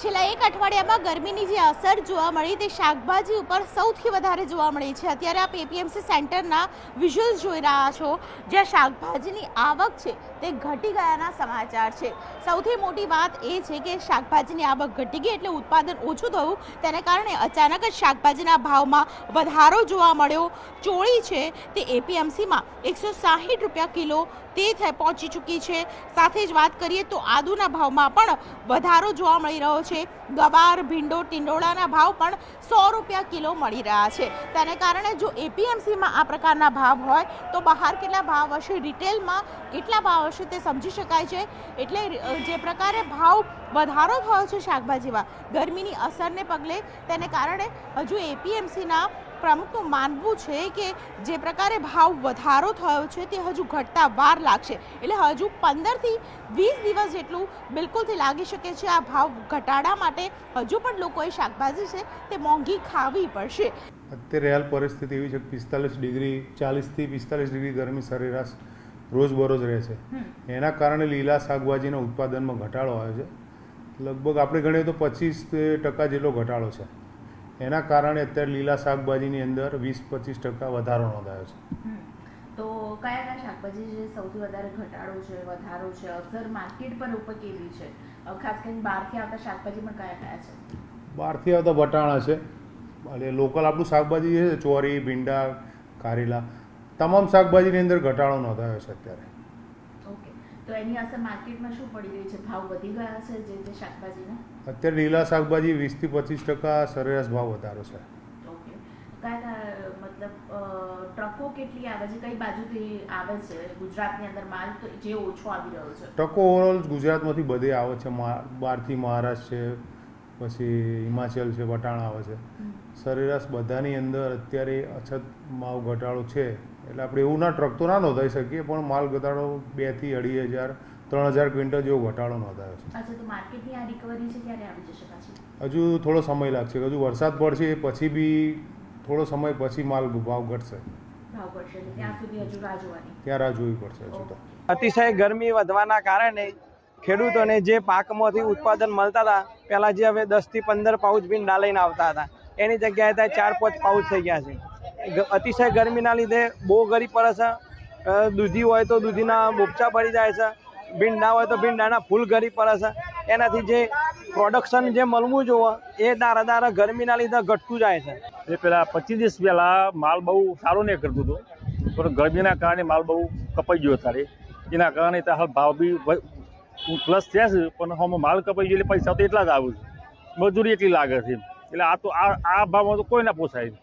છેલ્લા એક અઠવાડિયામાં ગરમીની જે અસર જોવા મળી તે શાકભાજી ઉપર સૌથી વધારે જોવા મળી છે। અત્યારે આપ એપીએમસી સેન્ટરના વિઝ્યુઅલ્સ જોઈ રહ્યા છો, જ્યાં શાકભાજીની આવક છે તે ઘટી ગયાના સમાચાર છે। સૌથી મોટી વાત એ છે કે શાકભાજીની આવક ઘટી ગઈ એટલે ઉત્પાદન ઓછું થયું, તેને કારણે અચાનક જ શાકભાજીના ભાવમાં વધારો જોવા મળ્યો। ચોળી છે તે એપીએમસીમાં 160 રૂપિયા કિલો તે પહોંચી ચૂકી છે। સાથે જ વાત કરીએ તો આદુના ભાવમાં પણ વધારો જોવા મળી રહ્યો છે। ગવાર, ભીંડો, ટિંડોળાના ભાવ પણ 100 રૂપિયા કિલો મળી રહ્યા છે। તેને કારણે જો એપીએમસીમાં આ પ્રકારના ભાવ હોય તો બહાર કેટલા ભાવ હશે, રિટેલમાં કેટલા ભાવ હશે તે સમજી શકાય છે। એટલે જે પ્રકારે ભાવ વધારો થયો છે શાકભાજીમાં ગરમીની અસરને પગલે, તેને કારણે હજુ એપીએમસીના પ્રમુખનું માનવું છે કે જે પ્રકારે ભાવ વધારો થયો છે તે હજુ ઘટતા વાર લાગશે। એટલે હજુ 15 થી 20 દિવસ જેટલું બિલકુલથી લાગી શકે છે આ ભાવ ઘટાડા માટે। હજુ પણ લોકોએ શાકભાજી છે તે મોંઘી ખાવી પડશે। અત્યારે હાલ પરિસ્થિતિ એવી છે કે 45 ડિગ્રી 40 થી 45 ડિગ્રી ગરમી સરેરાશ રોજબરોજ રહે છે। એના કારણે લીલા શાકભાજીના ઉત્પાદનમાં ઘટાડો આવ્યો છે। લગભગ આપણે ગણીએ તો 25% જેટલો ઘટાડો છે। એના કારણે અત્યારે લીલા શાકભાજીની અંદર 20-25% વધારો નોંધાયો છે। તો કયા કયા શાકભાજી જે સૌથી વધારે ઘટાડો છે, વધારો છે, અસર માર્કેટ પર ઉપર કેવી છે? ખાસ કરીને બહારથી આવતા શાકભાજી પણ કયા કયા છે? બહારથી આવતા વટાણા છે, એટલે લોકલ આપણું શાકભાજી છે, ચોરી, ભીંડા, કારેલા, તમામ શાકભાજીની અંદર ઘટાડો નોંધાયો છે અત્યારે। ઓકે, તો એની અસર માર્કેટમાં શું પડી રહી છે? ભાવ વધી ગયા છે જે શાકભાજીના? અત્યારે લીલા શાકભાજી 20-25% સરેરાશ ભાવ વધારો છે। ઓકે, કયા મતલબ ટ્રકો કેટલી આવે છે, કઈ બાજુથી આવે છે ગુજરાતની અંદર માલ તો જે ઓછો આવી રહ્યો છે? ટ્રકો ઓવરઓલ ગુજરાતમાંથી બધે આવે છે, બહારથી મહારાષ્ટ્ર છે, પછી હિમાચલ છે, વટાણા આવે છે। સરેરાશ બધાની અંદર અત્યારે અછત ભાવ ઘટાડો છે। એટલે આપણે એવું ટ્રક તો ના નોંધાઈ શકીએ, પણ માલ ઘટાડો 2 થી 2,500 3,000 ક્વિન્ટલ જેવો ઘટાડો નોંધાયો છે। અચ્છા, તો માર્કેટની આ રિકવરી છે ક્યારે આવી જશે પાછી? હજુ થોડો સમય લાગશે, હજુ વરસાદ પડશે પછી બી થોડો સમય પછી માલ ભાવ ઘટશે। ત્યાં સુધી હજુ રાહ જોવાની? ત્યાં રાહ જોવી પડશે હજુ તો। અતિશય ગરમી વધવાના કારણે ખેડૂતોને જે પાકમાંથી ઉત્પાદન મળતા હતા, પહેલાં જે હવે 10 થી 15 પાઉચ ભીંડા લઈને આવતા હતા, એની જગ્યાએ ત્યાં 4-5 પાઉચ થઈ ગયા છે। અતિશય ગરમીના લીધે બહુ ગરી પડે છે। દૂધી હોય તો દૂધીના બોપચા પડી જાય છે, ભીંડા હોય તો ભીંડાના ફૂલ ગરી પડે છે। એનાથી જે પ્રોડક્શન જે મળવું જોઈએ એ દારા ગરમીના લીધે ઘટતું જાય છે। એ પહેલાં 25 દિવસ પહેલાં માલ બહુ સારો નહીં કરતું હતું, પણ ગરમીના કારણે માલ બહુ કપાઈ ગયો અત્યારે। એના કારણે ત્યાં હાલ ભાવ બી પ્લસ થયા છે, પણ હમ માલ કપાઈ ગયો એટલે પૈસા તો એટલા જ આવે છે, મજૂરી એટલી લાગે છે। એટલે આ ભાવમાં તો કોઈ ના પોસાય।